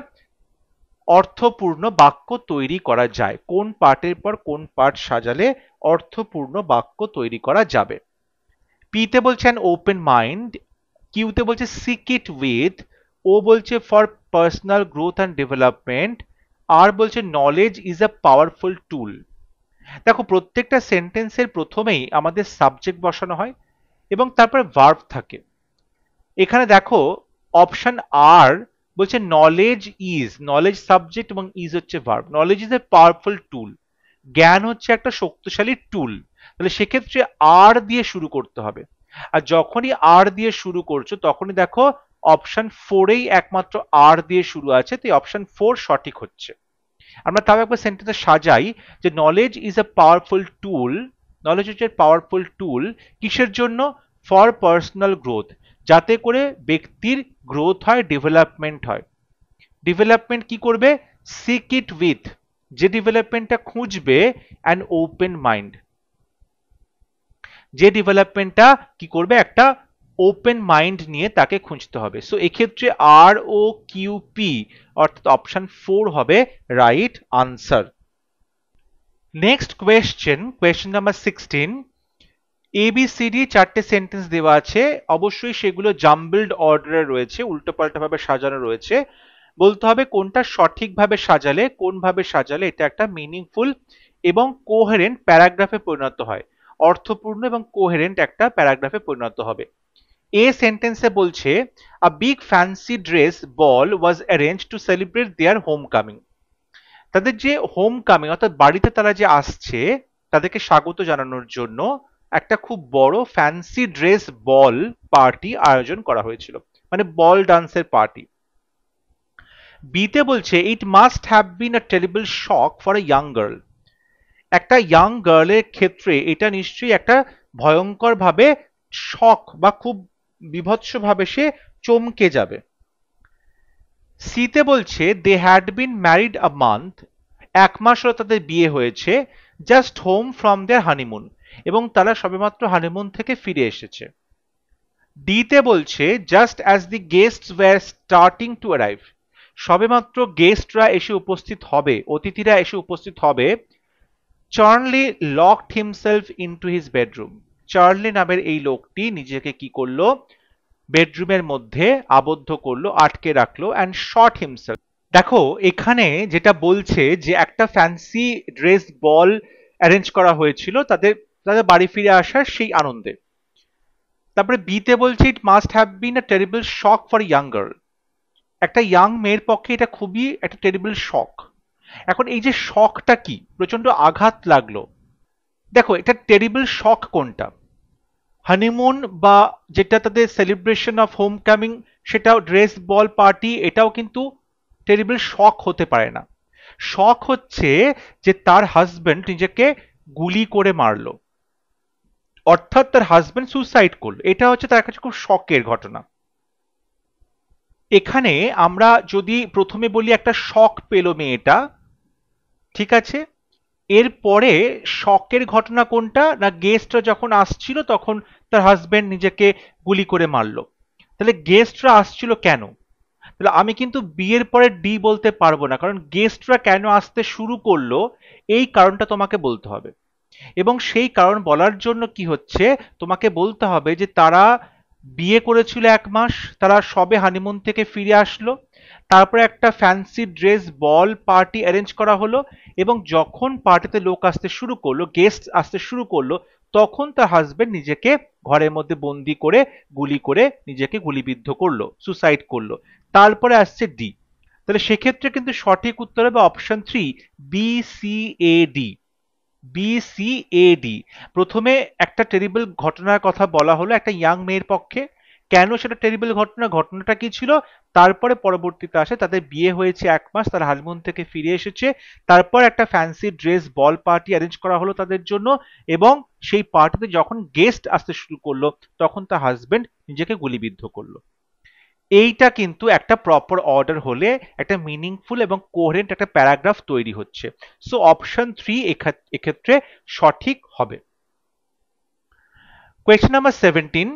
অর্থপূর্ণ বাক্য তৈরি করা যায়। কোন পার্টের পর কোন পার্ট সাজালে অর্থপূর্ণ বাক্য তৈরি করা যাবে। পিতে বলছে অ্যান ওপেন মাইন্ড, কিউতে বলছে সিক ইট উইথ, ও বলছে for personal growth and development, আর বলছে knowledge is a powerful tool. দেখো প্রত্যেকটা সেন্টেন্সের প্রথমেই আমাদের সাবজেক্ট বসানো হয় এবং তারপরে ভার্ব থাকে। এখানে দেখো অপশন আর বলছে নলেজ ইজ, নলেজ সাবজেক্ট এবং ইজ হচ্ছে verb. Knowledge is a powerful টুল, জ্ঞান হচ্ছে একটা শক্তিশালী টুল, তাহলে সেক্ষেত্রে আর দিয়ে শুরু করতে হবে। আর যখনই আর দিয়ে শুরু করছো তখনই দেখো অপশন 4এই একমাত্র আর দিয়ে শুরু আছে, তাই অপশন 4 সঠিক হচ্ছে। আমরা তাও একবার সেন্টেন্সে সাজাই যে knowledge is a powerful tool, knowledge হচ্ছে পাওয়ারফুল টুল কিসের জন্য? ফর পার্সোনাল গ্রোথ, যাতে করে ব্যক্তির গ্রোথ হয়, ডেভেলপমেন্ট হয়। ডেভেলপমেন্ট কি করবে? সিক ইট উইথ, যে ডেভেলপমেন্টটা খুঁজবে অ্যান ওপেন মাইন্ড, যে ডেভেলপমেন্টটা কি করবে? একটা ওপেন মাইন্ড নিয়ে তাকে খুঁজতে হবে। সো এক্ষেত্রে আর ও কিউ পি অর্থাৎ অপশন 4 হবে right answer. Next question, question number 16, ABCD চারটে সেন্টেন্স দেওয়া আছে, অবশ্যই সেগুলো জাম্বলড অর্ডারে রয়েছে, উল্টোপাল্টা ভাবে সাজানো রয়েছে। বলতে হবে কোনটা সঠিকভাবে সাজালে, কোনভাবে সাজালে এটা একটা মিনিংফুল এবং কোহেরেন্ট প্যারাগ্রাফে পরিণত হয়, অর্থপূর্ণ এবং কোহেরেন্ট একটা প্যারাগ্রাফে পরিণত হবে। এ সেন্টেন্সে বলছে a big fancy dress ball was arrange to celebrate their home coming. তাদের যে হোম কামিং অর্থাৎ বাড়িতে তারা যে আসছে তাদেরকে স্বাগত জানানোর জন্য একটা খুব বড় ফ্যান্সি ড্রেস বল পার্টি আয়োজন করা হয়েছিল, মানে বল ডান্সের পার্টি। বিতে বলছে it must have been a terrible shock for a young girl. একটা ইয়াং গার্লের ক্ষেত্রে এটা নিশ্চয়ই একটা ভয়ঙ্কর ভাবে শক বা খুব বিভৎস ভাবে সে চমকে যাবে। সিতে বলছে they had been married a month, এক মাস হলো তাদের বিয়ে হয়েছে, just home from their honeymoon, এবং তারা সবেমাত্র হানিমুন থেকে ফিরে এসেছে। ডিতে বলছে just as the guests were starting to arrive, সবেমাত্র গেস্টরা এসে উপস্থিত হবে, অতিথিরা এসে উপস্থিত হবে, Charlie locked himself into his bedroom, Charlie নামের এই লোকটি নিজেকে কি করলো, বেডরুমের মধ্যে আবদ্ধ করলো, আটকে রাখলো, অ্যান্ড শট হিমসেলফ। দেখো এখানে যেটা বলছে যে একটা ফ্যান্সি ড্রেস বল অ্যারেঞ্জ করা হয়েছিল তাদের তাদের বাড়ি ফিরে আসার সেই আনন্দে। তারপরে বিতে বলছে it must have been a terrible shock for young girl, একটা ইয়াং মেয়ের পক্ষে এটা খুবই একটা টেরিবল শক। এখন এই যে শকটা কি, প্রচন্ড আঘাত লাগলো, দেখো এটা টেরিবল শক কোনটা, হানিমুন বা যেটা তাদের সেলিব্রেশন অফ হোম কামিং, সেটাও ড্রেস বল পার্টি, এটাও কিন্তু টেরিবল শক হতে পারে না। শক হচ্ছে যে তার হাজবেন্ড নিজেকে গুলি করে মারলো, অর্থাৎ তার হাজবেন্ড সুসাইড করলো, এটা হচ্ছে তার কাছে খুব শকের ঘটনা। এখানে আমরা যদি প্রথমে বলি একটা শক পেল মেয়েটা, ঠিক আছে, এরপরে শকের ঘটনা কোনটা না, গেস্টরা যখন আসছিল তখন তার হাজবেন্ড নিজেকে গুলি করে মারলো। তাহলে গেস্টরা আসছিল কেন, তাহলে আমি কিন্তু বিয়ের পরে ডি বলতে পারবো না, কারণ গেস্টরা কেন আসতে শুরু করলো এই কারণটা তোমাকে বলতে হবে, এবং সেই কারণ বলার জন্য কি হচ্ছে, তোমাকে বলতে হবে যে তারা বিয়ে করেছিল এক মাস, তারা সবে হানিমুন থেকে ফিরে আসলো, তারপরে একটা ফ্যান্সি ড্রেস বল পার্টি অ্যারেঞ্জ করা হলো, এবং যখন পার্টিতে লোক আসতে শুরু করলো, গেস্ট আসতে শুরু করলো, তখন তার হাজবেন্ড নিজেকে ঘরের মধ্যে বন্দি করে গুলি করে নিজেকে গুলিবিদ্ধ করলো, সুসাইড করলো। তারপরে আসছে ডি, তাহলে সেক্ষেত্রে কিন্তু সঠিক উত্তর হবে অপশন 3, BCAD। BCAD, প্রথমে একটা টেরিবল ঘটনার কথা বলা হলো একটা ইয়াং মেয়ের পক্ষে, কেন সেটা টেরিবল ঘটনা, ঘটনাটা কি ছিল, তারপরে পরবর্তীতে আসে তাদের বিয়ে হয়েছে এক মাস, তার হানিমুন থেকে ফিরে এসেছে, তারপর একটা ফ্যান্সি ড্রেস বল পার্টি অ্যারেঞ্জ করা হলো তাদের জন্য, এবং সেই পার্টিতে যখন গেস্ট আসতে শুরু করলো তখন তার হাজবেন্ড নিজেকে গুলিবিদ্ধ করলো। এইটা কিন্তু একটা প্রপার অর্ডার হলে একটা মিনিংফুল এবং কোহেরেন্ট একটা প্যারাগ্রাফ তৈরি হচ্ছে। সো অপশন 3 এক্ষেত্রে সঠিক হবে। Question number 17,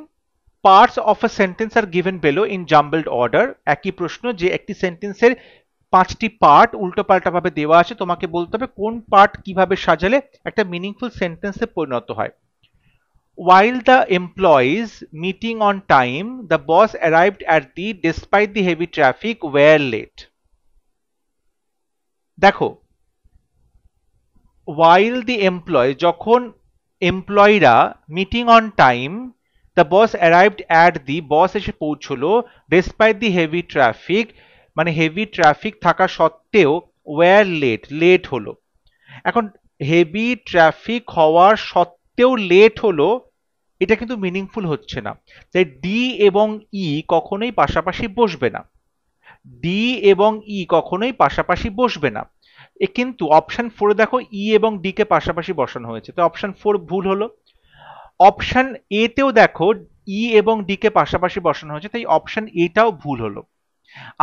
parts of a sentence are given below in jumbled order. একই প্রশ্ন, যে একটি সেন্টেন্সের 5টি পার্ট উল্টো পাল্টা ভাবে দেওয়া আছে, তোমাকে বলতে হবে কোন পার্ট কিভাবে সাজালে একটা মিনিংফুল সেন্টেন্সে পরিণত হয়। While the employees meeting on time, the boss arrived at the despite the heavy traffic were late. দেখো while the employees, যখন এমপ্লয়িরা meeting on time, the boss arrived at the, boss এসে পৌঁছলো, ডেসপাইট দি হেভি ট্রাফিক, মানে হেভি ট্রাফিক থাকা সত্ত্বেও, ওয়্যার লেট, লেট হলো। এখন হেভি ট্রাফিক হওয়ার সত্ত্বেও লেট হলো, এটা কিন্তু মিনিংফুল হচ্ছে না, তাই ডি এবং ই কখনোই পাশাপাশি বসবে না, ডি এবং ই কখনোই পাশাপাশি বসবে না। কিন্তু অপশন 4 দেখো ই এবং ডি কে পাশাপাশি বসানো হয়েছে, তো অপশন 4 ভুল হলো। অপশন এ তেও দেখো ই এবং ডি কে পাশাপাশি বসানো হয়েছে, তাই অপশন এটাও ভুল হলো।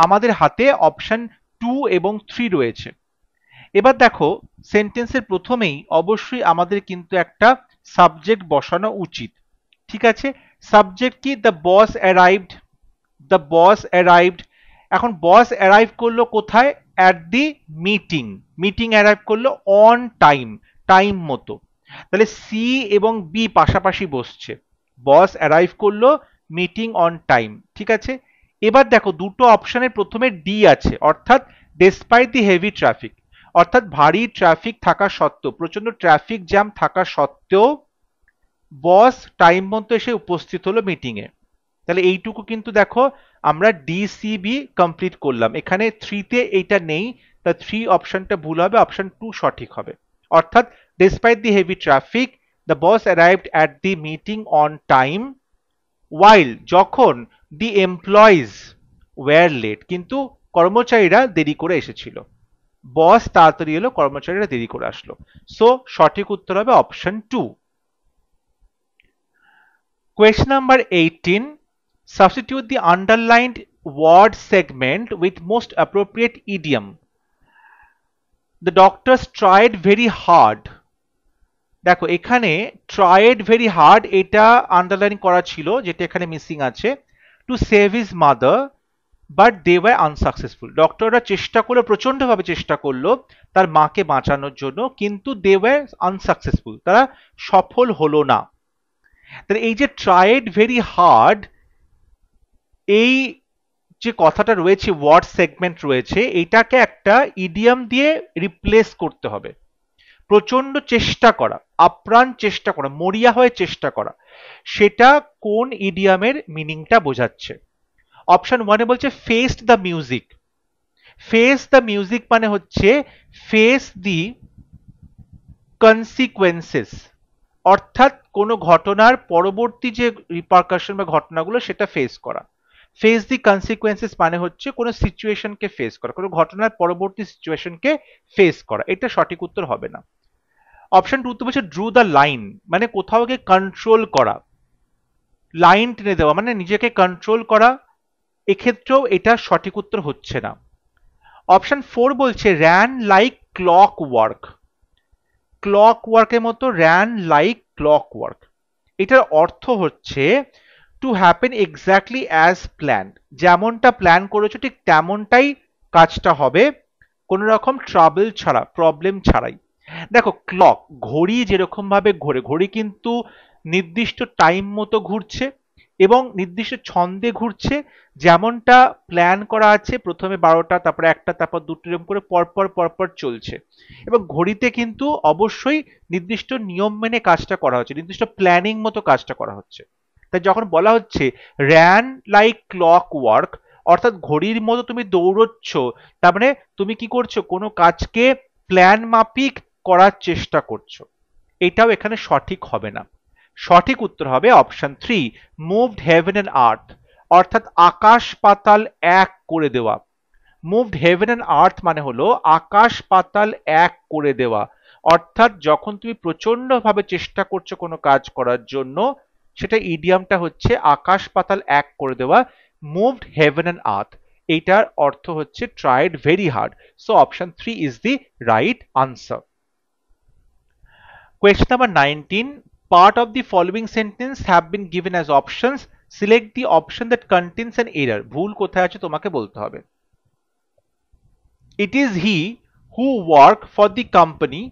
আমাদের হাতে অপশন 2 এবং 3 রয়েছে। এবার দেখো সেন্টেন্সের প্রথমেই অবশ্যই আমাদের কিন্তু একটা সাবজেক্ট বসানো উচিত, ঠিক আছে। সাবজেক্ট কি, the boss arrived, the boss arrived. এখন বস অ্যারাইভ করলো কোথায়, at the meeting, meeting arrive করলো অন টাইম, টাইম মতো, তাহলে সি এবং বি পাশাপাশি বসছে, বস অ্যারাইভ করলো মিটিং অন টাইম, ঠিক আছে। এবার দেখো দুটো অপশনের প্রথমে ডি আছে, অর্থাৎ ডেসপাইট দি হেভি ট্রাফিক, অর্থাৎ ভারী ট্রাফিক থাকা সত্ত্বেও, প্রচন্ড ট্রাফিক জ্যাম থাকা সত্ত্বেও বস টাইম মতো এসে উপস্থিত হলো মিটিং এ। তাহলে এইটুকু কিন্তু দেখো আমরা ডিসিবি কমপ্লিট করলাম, এখানে 3 তে এইটা নেই, তা 3 অপশনটা ভুল হবে, অপশন 2 সঠিক হবে। অর্থাৎ despite the heavy traffic, the boss arrived at the meeting on time, while যখন দি এমপ্লয়িজ ওয়্যার লেট, কিন্তু কর্মচারীরা দেরি করে এসেছিল, বস তাড়াতাড়ি এলো, কর্মচারীরা দেরি করে আসলো। সো সঠিক উত্তর হবে option 2। Question number 18, substitute the underlined word segment with most appropriate idiom. The doctors tried very hard. দেখো এখানে tried very hard এটা আন্ডারলাইন করা ছিল, যেটা এখানে মিসিং আছে, to save his mother but they were unsuccessful. ডক্টররা চেষ্টা করলো, প্রচন্ডভাবে চেষ্টা করলো তার মাকে বাঁচানোর জন্য, কিন্তু they were unsuccessful, তারা সফল হলো না। তাহলে এই যে tried very hard, এই যে কথাটা রয়েছে ওয়ার্ড সেগমেন্ট রয়েছে, এটাকে একটা ইডিয়াম দিয়ে রিপ্লেস করতে হবে। প্রচন্ড চেষ্টা করা, আপ্রাণ চেষ্টা করা, মরিয়া হয়ে চেষ্টা করা, সেটা কোন ইডিয়ামের মিনিংটা বোঝাচ্ছে? অপশন ওয়ানে বলছে face the music. Face the music মানে হচ্ছে ফেস দি কনসিকুয়েন্সেস, অর্থাৎ কোনো ঘটনার পরবর্তী যে রিপারকাশন বা ঘটনাগুলো সেটা ফেস করা। ফেস দি কনসিকুয়েন্সেস মানে হচ্ছে কোনো সিচুয়েশনকে ফেস করা, কোনো ঘটনার পরবর্তী সিচুয়েশনকে ফেস করা। এটা সঠিক উত্তর হবে না। অপশন টু তো বলছে ড্রু দ্য লাইন, মানে কোথাও গিয়ে কন্ট্রোল করা, লাইন টেনে দেওয়া মানে নিজেকে কন্ট্রোল করা, এক্ষেত্রেও এটা সঠিক উত্তর হচ্ছে না। অপশন ফোর বলছে ran like clock work, clock ওয়ার্কের মতো র্যান লাইক ক্লক ওয়ার্ক, এটার অর্থ হচ্ছে to happen exactly as plan, যেমনটা প্ল্যান করেছো ঠিক তেমনটাই কাজটা হবে, কোনো রকম ট্রাবল ছাড়া, প্রবলেম ছাড়াই। দেখো ক্লক, ঘড়ি যেরকম ভাবে ঘোরে, ঘড়ি কিন্তু নির্দিষ্ট টাইম মতো ঘুরছে এবং নির্দিষ্ট ছন্দে ঘুরছে, যেমনটা প্ল্যান করা আছে, প্রথমে 12টা, তারপর 1টা, তারপর 2টো, এরকম করে পরপর পরপর চলছে। এবং ঘড়িতে কিন্তু অবশ্যই নির্দিষ্ট নিয়ম মেনে কাজটা করা হচ্ছে, নির্দিষ্ট প্ল্যানিং মতো কাজটা করা হচ্ছে। তাই যখন বলা হচ্ছে র্যান লাইক ক্লক ওয়ার্ক, অর্থাৎ ঘড়ির মতো তুমি দৌড়চ্ছ, তার মানে তুমি কি করছো, কোনো কাজকে প্ল্যান মাফিক করার চেষ্টা করছো। এটাও এখানে সঠিক হবে না। সঠিক উত্তর হবে option three, moved heaven and earth, অর্থাৎ আকাশ পাতাল এক করে দেওয়া। মুভড হেভেন অ্যান্ড আর্থ মানে হলো আকাশ পাতাল এক করে দেওয়া, অর্থাৎ যখন তুমি প্রচন্ড ভাবে চেষ্টা করছো কোনো কাজ করার জন্য, সেটা ইডিয়ামটা হচ্ছে আকাশ পাতাল এক করে দেওয়া, মুভড হেভেন অ্যান্ড আর্থ। এইটার অর্থ হচ্ছে tried very hard. So option three is the right answer. Question number 19. Part of the following sentence have been given as options. Select the option that contains an error. ভুল কোথায় আছে তোমাকে বলতে হবে। It is he who worked for the company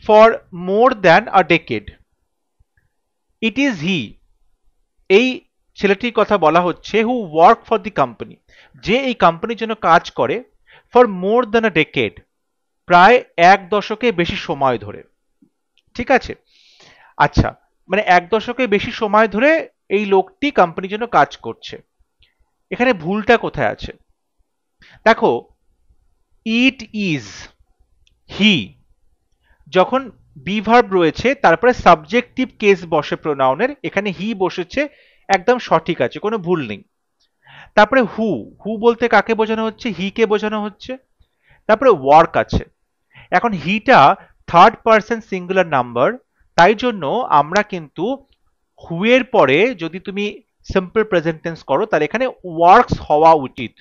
for more than a decade. It is he, এই ছেলেটির কথা বলা হচ্ছে, who worked for the company, যে এই কোম্পানির জন্য কাজ করে, for more than a decade, প্রায় এক দশকের বেশি সময় ধরে। ঠিক আছে, আচ্ছা, মানে এক দশকের বেশি সময় ধরে এই লোকটি কোম্পানির জন্য কাজ করছে। এখানে ভুলটা কোথায় আছে? দেখো, ইট ইজ, হি, যখন বি ভার্ব রয়েছে তারপরে সাবজেক্টিভ কেস বসে প্রোনাউনের, এখানে হি বসেছে, একদম সঠিক আছে, কোনো ভুল নেই। তারপরে হু, হু বলতে কাকে বোঝানো হচ্ছে? হি কে বোঝানো হচ্ছে। তারপরে ওয়ার্ক আছে। এখন হিটা থার্ড পারসন সিঙ্গুলার নাম্বার, তাই জন্য আমরা কিন্তু হু এর পরে যদি তুমি সিম্পল প্রেজেন্ট টেন্স করো, তাহলে এখানে ওয়ার্কস হওয়া উচিত।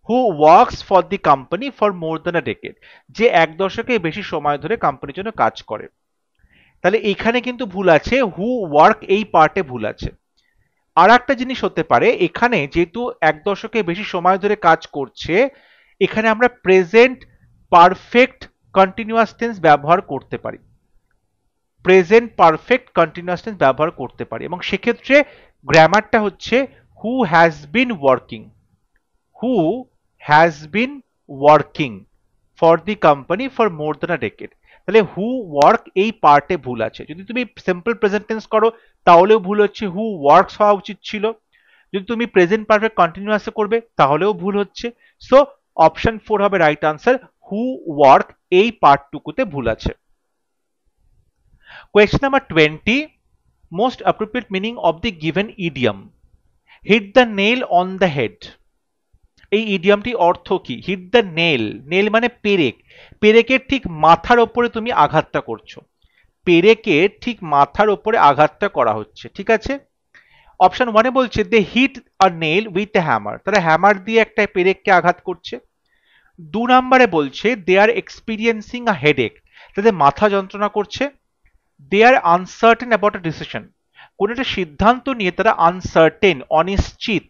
Who works for the company for more than a decade, যে এক দশকের বেশি সময় ধরে কোম্পানির জন্য কাজ করে। তাহলে এখানে কিন্তু ভুল আছে, হু ওয়ার্ক এই পার্টে ভুল আছে। আর একটা জিনিস হতে পারে, এখানে যেহেতু এক দশকের বেশি সময় ধরে কাজ করছে, এখানে আমরা প্রেজেন্ট পারফেক্ট কন্টিনিউয়াস টেন্স ব্যবহার করতে পারি, প্রেজেন্ট পারফেক্ট কন্টিনিউয়াস টেন্স ব্যবহার করতে পারি, এবং সেক্ষেত্রে গ্রামারটা হচ্ছে who has been working, who has been working for the company for more than a decade. তাহলে হু ওয়ার্ক এই পার্টে ভুল আছে। যদি তুমি সিম্পল প্রেজেন্ট টেন্স করো তাহলেও ভুল হচ্ছে, হু ওয়ার্কস হওয়া উচিত ছিল। যদি তুমি প্রেজেন্ট পারফেক্ট কন্টিনিউয়াসে করবে তাহলেও ভুল হচ্ছে। সো অপশন ফোর হবে রাইট আনসার, হু ওয়ার্ক এই পার্টটুকুতে ভুল আছে। Question number 20. Most appropriate meaning of the given idiom. Hit the nail on the head. এই ইডিয়ামটি অর্থ কি? হিট দ্য নেল, নেল মানে পেরেক, পেরেকের ঠিক মাথার ওপরে তুমি আঘাতটা করছো, পেরেকের ঠিক মাথার ওপরে আঘাতটা করা হচ্ছে। ঠিক আছে, অপশন 1 এ বলছে they hit a nail with a hammer, তারা হ্যামার দিয়ে একটা পেরেককে আঘাত করছে। 2 নম্বরে বলছে দে আর এক্সপিরিয়েন্সিং আ হেডেক, তাদের মাথা যন্ত্রণা করছে। দে আর আনসার্টেন অ্যাবাউট আ ডিসিশন, কোন একটা সিদ্ধান্ত নিয়ে তারা আনসার্টেন, অনিশ্চিত।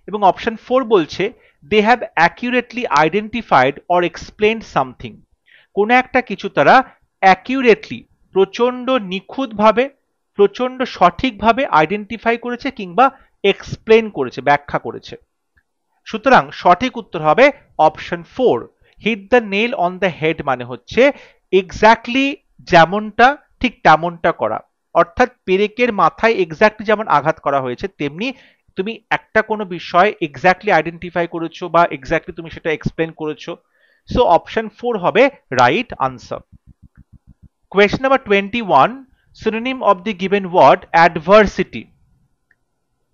এবং অপশন 4 বলছে they have accurately identified or explained something, কোন একটা কিছু তারা অ্যাকিউরেটলি, প্রচন্ড নিখুঁতভাবে, প্রচন্ড সঠিকভাবে আইডেন্টিফাই করেছে কিংবা এক্সপ্লেন করেছে, ব্যাখ্যা করেছে। সুতরাং সঠিক উত্তর হবে option 4, hit the nail on the head মানে হচ্ছে এক্স্যাক্টলি যেমনটা ঠিক তেমনটা করা, অর্থাৎ পেরেকের মাথায় এক্স্যাক্টলি যেমন আঘাত করা হয়েছে তেমনি তুমি একটা কোনো বিষয় এক্স্যাক্টলি আইডেন্টিফাই করেছো বা এক্স্যাক্টলি তুমি সেটা এক্সপ্লেন করেছো। সো অপশন 4 হবে right answer. Question number 21, synonym of the given word adversity.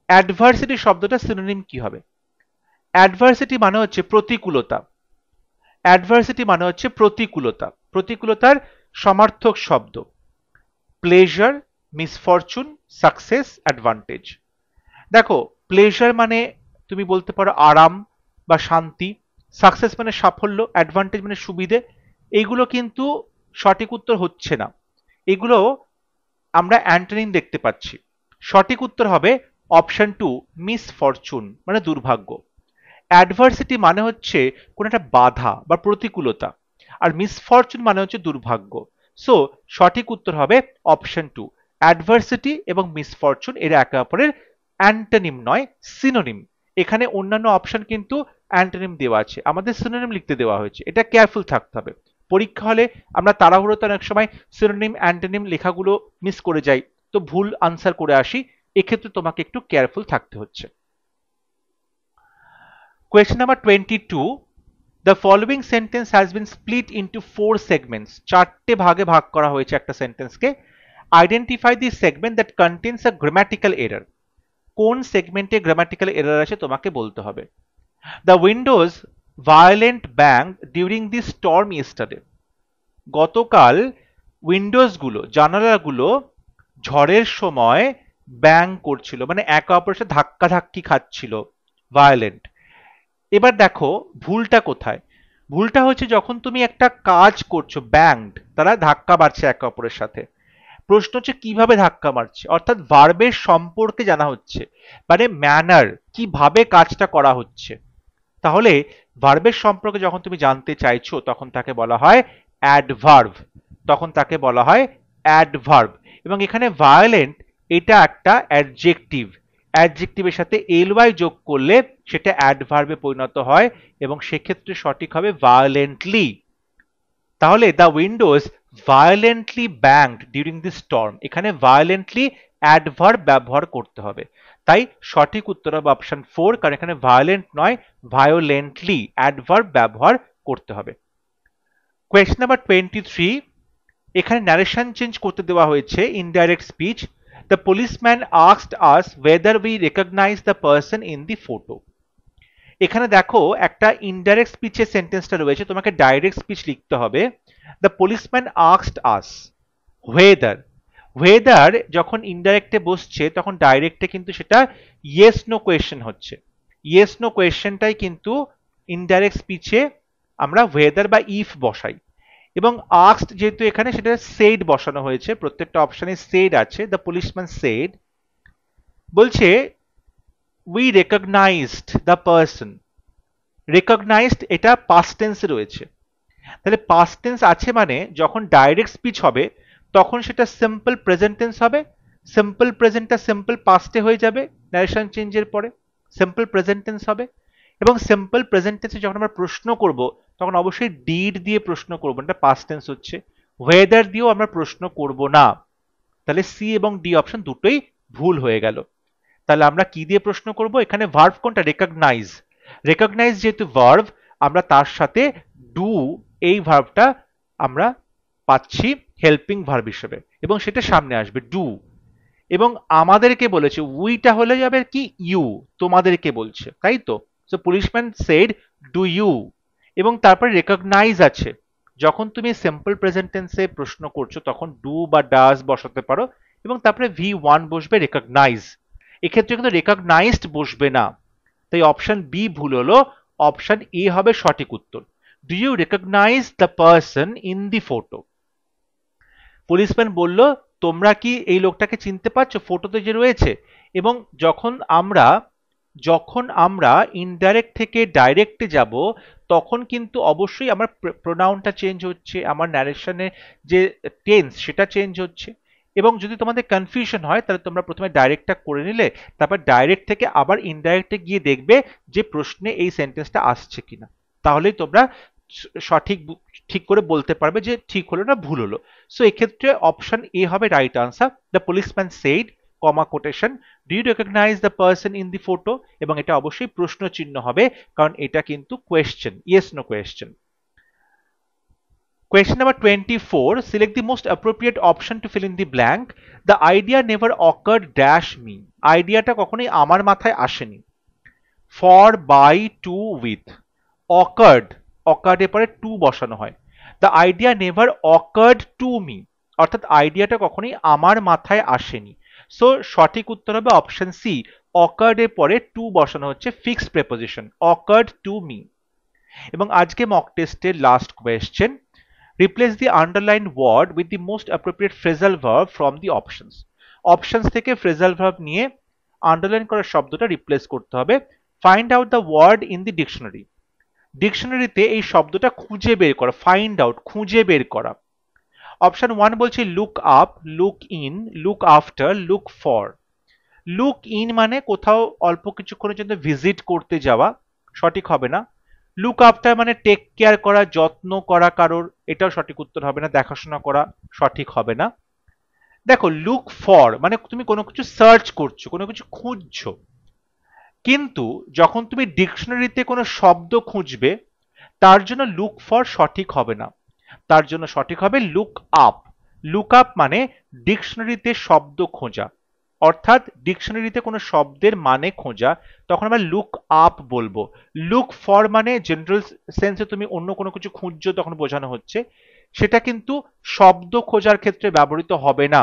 Adversity শব্দটা সিনোনিম কি হবে? অ্যাডভার্সিটি মানে হচ্ছে প্রতিকূলতা। অ্যাডভার্সিটি মানে হচ্ছে প্রতিকূলতা, প্রতিকূলতার সমার্থক শব্দ প্লেজার, মিসফরচুন, সাকসেস, অ্যাডভান্টেজ। দেখো প্লেজার মানে তুমি বলতে পারো আরাম বা শান্তি, সাকসেস মানে সাফল্য, অ্যাডভান্টেজ মানে সুবিধে। এইগুলো কিন্তু সঠিক উত্তর হচ্ছে না, এগুলো আমরা অ্যান্টোনিম দেখতে পাচ্ছি। সঠিক উত্তর হবে অপশন 2, মিসফরচুন মানে দুর্ভাগ্য। অ্যাডভার্সিটি মানে হচ্ছে কোন একটা বাধা বা প্রতিকূলতা, আর মিসফরচুন মানে হচ্ছে দুর্ভাগ্য। সো সঠিক উত্তর হবে অপশন 2, অ্যাডভার্সিটি এবং মিসফরচুন এরা একে অপরের অ্যান্টোনিম নয়, সিনোনিম। এখানে অন্যান্য অপশন কিন্তু অ্যান্টোনিম দেওয়া আছে, আমাদের সিনোনিম লিখতে দেওয়া হয়েছে, এটা কেয়ারফুল থাকতে হবে। পরীক্ষা হলে আমরা তাড়াহুড়োতে অনেক সময় সিনোনিম অ্যান্টোনিম লেখাগুলো মিস করে যাই, তো ভুল আনসার করে আসি, এক্ষেত্রে তোমাকে একটু কেয়ারফুল থাকতে হচ্ছে। Question number 22. The following sentence has been split into 4 segments. চারটে ভাগে ভাগ করা হয়েছে একটা সেন্টেন্সকে। Identify the segment that contains a grammatical error. কোন সেগমেন্টে গ্রামাটিক্যাল এরর আছে তোমাকে বলতে হবে। The windows violent bang during the storm yesterday. গতকাল উইন্ডোজগুলো, জানালাগুলো ঝড়ের সময় ব্যাং করছিল, মানে একে অপরের সাথে ধাক্কাধাক্কি খাচ্ছিল, ভায়োলেন্ট। এবার দেখো ভুলটা কোথায়? ভুলটা হচ্ছে যখন তুমি একটা কাজ করছো, ব্যাংড, তারা ধাক্কা মারছে একে অপরের সাথে। প্রশ্ন হচ্ছে কিভাবে ধাক্কা মারছে, অর্থাৎ ভার্বের সম্পর্কে জানা হচ্ছে, মানে ম্যানার, কিভাবে কাজটা করা হচ্ছে। তাহলে ভার্বের সম্পর্কে যখন তুমি জানতে চাইছো তখন তাকে বলা হয় অ্যাডভার্ব, তখন তাকে বলা হয় অ্যাডভার্ব। এবং এখানে ভায়োলেন্ট এটা একটা অ্যাডজেক্টিভ, অ্যাডজেক্টিভের সাথে এলওয়াই যোগ করলে সেটা অ্যাডভার্বে পরিণত হয় এবং সেক্ষেত্রে সঠিক হবে ভায়োলেন্টলি। তাহলে the windows violently banged during the storm, এখানে ভায়োলেন্টলি অ্যাডভার্ব ব্যবহার করতে হবে। তাই সঠিক উত্তর হবে অপশন 4, কারণ এখানে ভায়োলেন্ট নয়, ভায়োলেন্টলি অ্যাডভার্ব ব্যবহার করতে হবে। কোয়েশ্চন নাম্বার 23, এখানে ন্যারেশন চেঞ্জ করতে দেওয়া হয়েছে indirect speech. The policeman asked us whether we recognise the person in the photo. এখানে দেখো একটা ইনডাইরেক্ট স্পিচের সেন্টেন্সটা রয়েছে, তোমাকে ডাইরেক্ট স্পিচ লিখতে হবে। The policeman asked us weather, weather যখন ইনডাইরেক্টে বসছে তখন ডাইরেক্টে কিন্তু সেটা ইয়েস নো কোয়েশ্চেন হচ্ছে, ইয়েস নো কোয়েশ্চেনটাই কিন্তু ইনডাইরেক্ট স্পিচে আমরা ওয়েদার বা ইফ বসাই। এবং আস্কড যেহেতু এখানে সেটা সেড বসানো হয়েছে, প্রত্যেকটা অপশনে সেড আছে। দ্য পুলিশম্যান সেড, বলছে we recognised the person, recognised এটা পাস্ট টেন্সে রয়েছে, তাহলে পাস্ট টেন্স আছে মানে যখন ডাইরেক্ট স্পিচ হবে তখন সেটা সিম্পল প্রেজেন্ট টেন্স হবে, সিম্পল প্রেজেন্টটা সিম্পল পাস্টে হয়ে যাবে ন্যারেশন চেঞ্জের পরে, সিম্পল প্রেজেন্ট টেন্স হবে। এবং সিম্পল প্রেজেন্ট টেন্সে যখন আমরা প্রশ্ন করব তখন অবশ্যই ডিড দিয়ে প্রশ্ন করব, এটা পাস্ট টেন্স হচ্ছে। ওয়েদার দিয়েও আমরা প্রশ্ন করব না, তাহলে সি এবং ডি অপশন দুটোই ভুল হয়ে গেল। তাহলে আমরা কি দিয়ে প্রশ্ন করব? এখানে ভার্ব কোনটা? রেকগনাইজ। রেকগনাইজ যেহেতু ভার্ব, আমরা তার সাথে ডু এই ভার্বটা আমরা পাচ্ছি হেল্পিং ভার্ব হিসেবে এবং সেটা সামনে আসবে ডু। এবং আমাদেরকে বলেছে, উইটা হলে যাবে কি ইউ, তোমাদেরকে বলছে, তাই তো। So policeman said do you, এবং তারপরে রেকগনাইজ আছে। যখন তুমি সিম্পল প্রেজেন্ট টেন্সে প্রশ্ন করছো তখন ডু বা ডাজ বসাতে পারো এবং তারপরে ভি ওয়ান বসবে রেকগনাইজ। এক্ষেত্রে কিন্তু রেকগনাইজড বসবে না, তাই অপশন বি ভুল হলো, অপশন এ হবে সঠিক উত্তর। Do you recognise the person in the photo? Policeman বলল, তোমরা কি এই লোকটাকে চিনতে পারছো ফটোতে যে রয়েছে? এবং যখন আমরা ইনডাইরেক্ট থেকে ডাইরেক্টে যাব, তখন কিন্তু অবশ্যই আমার প্রোনাউনটা চেঞ্জ হচ্ছে, আমার ন্যারেশনে যে টেন্স সেটা চেঞ্জ হচ্ছে। এবং যদি তোমাদের কনফিউশন হয়, তাহলে তোমরা প্রথমে ডাইরেক্টটা করে নিলে, তারপর ডাইরেক্ট থেকে আবার ইনডাইরেক্টে গিয়ে দেখবে যে প্রশ্নে এই সেন্টেন্সটা আসছে কিনা। তাহলেই তোমরা সঠিক ঠিক করে বলতে পারবে যে ঠিক হলো না ভুল হলো। সো এক্ষেত্রে অপশন এ হবে right answer. The policeman said, comma quotation, do you recognise the person in the photo? এবং এটা অবশ্যই প্রশ্ন চিহ্ন হবে, কারণ এটা কিন্তু question, yes no question. Question number 24. Select the most appropriate option to fill in the blank. The idea never occurred dash me. আইডিয়াটা কখনোই আমার মাথায় আসেনি। For, by, to, with. Occurred, occurred এর পরে to বসানো হয়। The idea never occurred to me, অর্থাৎ আইডিয়াটা কখনোই আমার মাথায় আসেনি। সো সঠিক উত্তর হবে অপশন সি, occurred এর পরে to বসানো হচ্ছে fixed preposition, occurred to me। এবং আজকে মক টেস্টের last question, replace the underline word with the most appropriate phrasal verb from the options. Options থেকে ফ্রেজাল ভার্ব নিয়ে আন্ডারলাইন করা শব্দটা রিপ্লেস করতে হবে। Find out the word in the dictionary. ডিকশনারিতে এই শব্দটা খুঁজে বের করা, ফাইন্ড আউট খুঁজে বের করা। অপশন 1 বলছে look up, look in, look after, look for. Look in মানে কোথাও অল্প কিছুক্ষণের জন্য ভিজিট করতে যাওয়া, সঠিক হবে না। লুক আফটার মানে টেক কেয়ার করা, যত্ন করা কারোর, এটাও সঠিক উত্তর হবে না, দেখাশোনা করা, সঠিক হবে না। দেখো লুক ফর মানে তুমি কোনো কিছু সার্চ করছো, কোনো কিছু খুঁজছো, কিন্তু যখন তুমি ডিকশনারিতে কোনো শব্দ খুঁজবে, তার জন্য লুক ফর সঠিক হবে না, তার জন্য সঠিক হবে লুক আপ। লুক আপ মানে ডিকশনারিতে শব্দ খোঁজা, অর্থাৎ ডিকশনারিতে কোনো শব্দের মানে খোঁজা, তখন আমরা লুক আপ বলবো। লুক ফর মানে জেনারেল সেন্সে তুমি অন্য কোনো কিছু খুঁজছো তখন বোঝানো হচ্ছে, সেটা কিন্তু শব্দ খোঁজার ক্ষেত্রে ব্যবহৃত হবে না।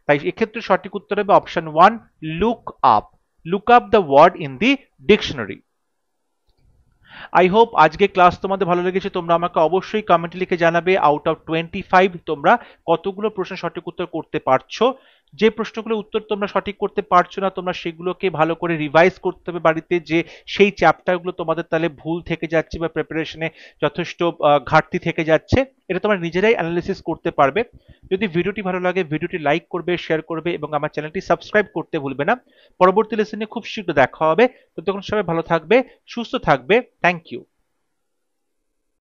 তাই এক্ষেত্রে সঠিক উত্তর হবে option 1, look up. Look up the word in the dictionary. I hope আজকে ক্লাস তোমাদের ভালো লেগেছে। তোমরা আমাকে অবশ্যই কমেন্টে লিখে জানাবে আউট অফ 25 তোমরা কতগুলো প্রশ্ন সঠিক উত্তর করতে পারছো। যে প্রশ্নগুলোর উত্তর তোমরা সঠিক করতে পারছো না, তোমরা সেগুলোকে ভালো করে রিভাইজ করতে হবে বাড়িতে, যে সেই চ্যাপ্টারগুলো তোমাদের তাহলে ভুল থেকে যাচ্ছে বা প্রিপারেশনে যথেষ্ট ঘাটতি থেকে যাচ্ছে, এটা তোমরা নিজেরাই অ্যানালিসিস করতে পারবে। যদি ভিডিওটি ভালো লাগে ভিডিওটি লাইক করবে, শেয়ার করবে এবং আমার চ্যানেলটি সাবস্ক্রাইব করতে ভুলবে না। পরবর্তী লেসনে খুব শীঘ্র দেখা হবে। ততক্ষণ সবাই ভালো থাকবে, সুস্থ থাকবে। Thank you.